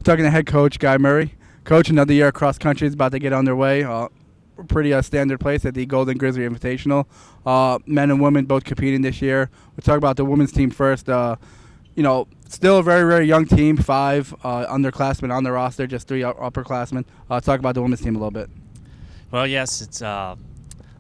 talking to head coach Guy Murray. Coach, another year of cross country is about to get underway. Pretty standard place at the Golden Grizzly Invitational. Men and women both competing this year. We'll talk about the women's team first. Still a very, very young team, 5 underclassmen on the roster, just 3 upperclassmen. Talk about the women's team a little bit. Well, yes, it's a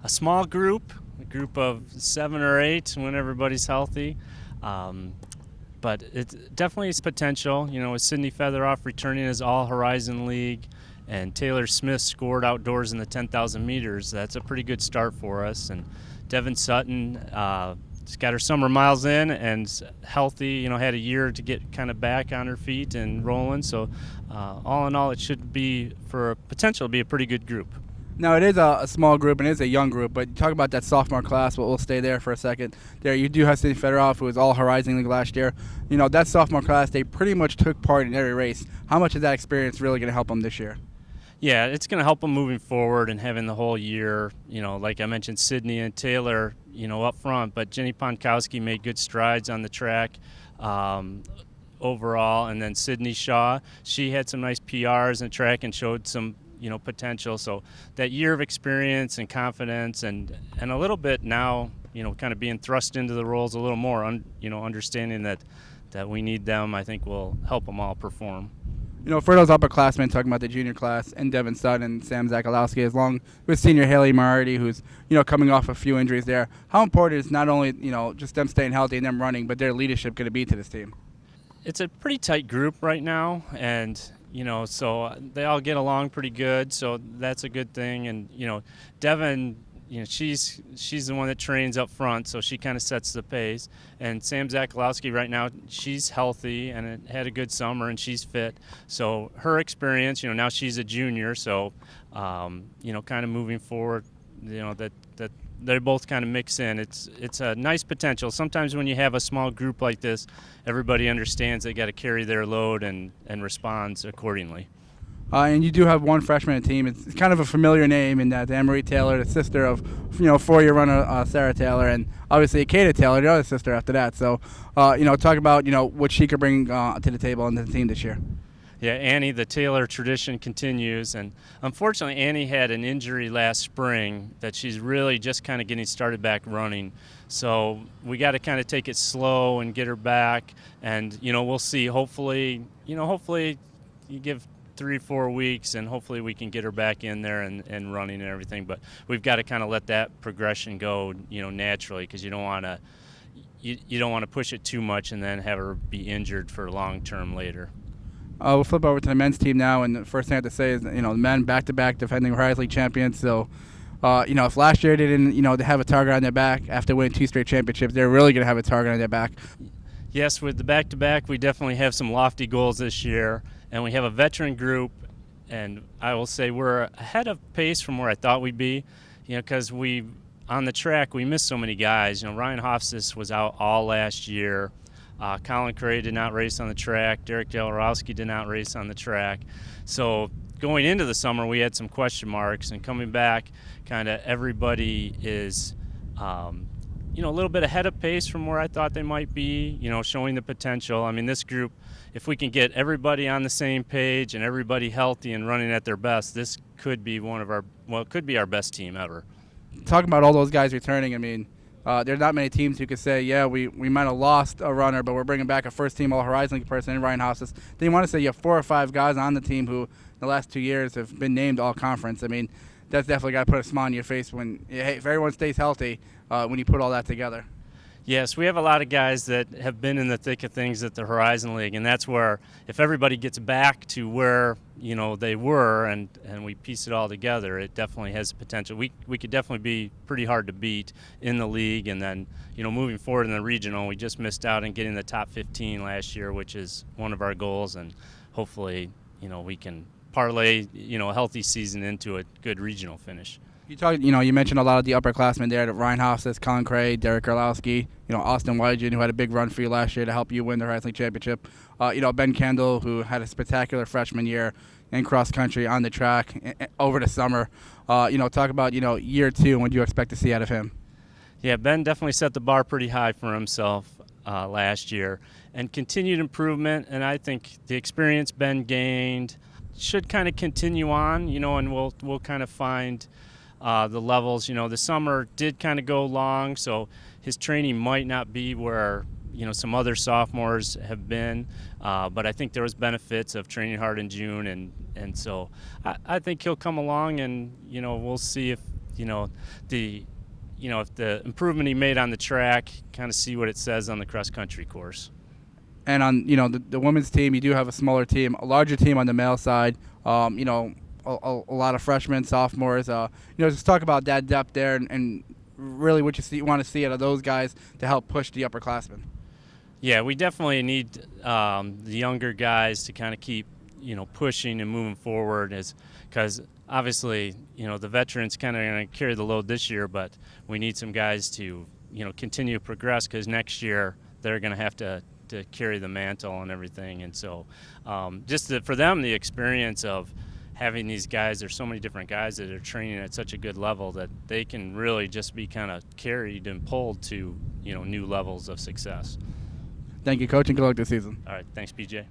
small group, a group of 7 or 8 when everybody's healthy. But it definitely is potential. With Sydney Featheroff returning as All-Horizon League and Taylor Smith scored outdoors in the 10,000 meters, that's a pretty good start for us. And Devin Sutton she's got her summer miles in and healthy, had a year to get kind of back on her feet and rolling. So all in all, it should be for a potential to be a pretty good group. Now, it is a small group and it is a young group, but talk about that sophomore class. We'll stay there for a second. There, you do have Sydney Featheroff, who was all Horizon League last year. That sophomore class, they pretty much took part in every race. How much is that experience really going to help them this year? Yeah, it's going to help them moving forward and having the whole year. Like I mentioned, Sydney and Taylor, up front, but Jenny Ponkowski made good strides on the track overall. And then Sydney Shaw, she had some nice PRs in track and showed some potential. So that year of experience and confidence and a little bit now, kind of being thrust into the roles a little more, understanding that we need them, I think will help them all perform. For those upperclassmen, talking about the junior class and Devin Sutton and Sam Zakalowski, as long with senior Haley Moriarty, who's, coming off a few injuries there, how important is not only, just them staying healthy and them running, but their leadership going to be to this team? It's a pretty tight group right now, and so they all get along pretty good, so that's a good thing. And Devin, she's the one that trains up front, so she kind of sets the pace. And Sam Zakalowski right now, she's healthy and had a good summer and she's fit. So her experience, now she's a junior, so kind of moving forward, that they both kind of mix in. It's a nice potential. Sometimes when you have a small group like this, everybody understands they got to carry their load and responds accordingly. And you do have one freshman on the team. It's kind of a familiar name in that Anne-Marie Taylor, the sister of 4-year runner Sarah Taylor, and obviously Akeda Taylor, the other sister after that. So, talk about what she could bring to the table and to the team this year. Yeah, Annie, the Taylor tradition continues, and unfortunately Annie had an injury last spring that she's really just kind of getting started back running. So we got to kind of take it slow and get her back, and we'll see. Hopefully you give 3-4 weeks, and hopefully we can get her back in there and running and everything. But we've got to kind of let that progression go, naturally, because you don't want to push it too much and then have her be injured for long term later. We'll flip over to the men's team now, and the first thing I have to say is, the men back-to-back defending Horizon League champions. So, if last year they didn't, they have a target on their back after winning 2 straight championships, they're really going to have a target on their back. Yes, with the back-to-back, we definitely have some lofty goals this year, and we have a veteran group, and I will say we're ahead of pace from where I thought we'd be, because on the track, we missed so many guys. Ryan Hofstas was out all last year. Colin Cray did not race on the track. Derek Jaworowski did not race on the track. So going into the summer, we had some question marks, and coming back, kind of everybody is, a little bit ahead of pace from where I thought they might be, showing the potential. I mean, this group, if we can get everybody on the same page and everybody healthy and running at their best, this could be it could be our best team ever. Talking about all those guys returning, I mean, there are not many teams who could say, yeah, we might have lost a runner, but we're bringing back a first-team All-Horizon League person in Ryan Hofstas. Then you want to say you have 4 or 5 guys on the team who, in the last 2 years, have been named All-Conference. I mean, that's definitely got to put a smile on your face if everyone stays healthy when you put all that together. Yes, we have a lot of guys that have been in the thick of things at the Horizon League, and that's where if everybody gets back to where they were and we piece it all together, it definitely has potential. We could definitely be pretty hard to beat in the league, and then moving forward in the regional, we just missed out on getting the top 15 last year, which is one of our goals, and hopefully we can parlay a healthy season into a good regional finish. You mentioned a lot of the upperclassmen there, Ryan Hofstas, Colin Cray, Derek Orlowski, Austin Wygen, who had a big run for you last year to help you win the Horizon League championship. Ben Kendall, who had a spectacular freshman year in cross country on the track over the summer. Talk about, year 2, and what do you expect to see out of him? Yeah, Ben definitely set the bar pretty high for himself. last year, and continued improvement. And I think the experience Ben gained should kind of continue on, and we'll kind of find the levels. The summer did kind of go long, so his training might not be where some other sophomores have been, but I think there was benefits of training hard in June, and so I think he'll come along, and we'll see if if the improvement he made on the track, kind of see what it says on the cross country course. And on the women's team, you do have a smaller team, a larger team on the male side. A lot of freshmen, sophomores. Just talk about that depth there, and really what you want to see out of those guys to help push the upperclassmen. Yeah, we definitely need the younger guys to kind of keep pushing and moving forward, because obviously the veterans kind of going to carry the load this year, but we need some guys to continue to progress, because next year they're going to have to carry the mantle and everything. And so for them, the experience of having these guys, there's so many different guys that are training at such a good level that they can really just be kind of carried and pulled to new levels of success. Thank you, Coach, and good luck this season. All right, thanks, BJ.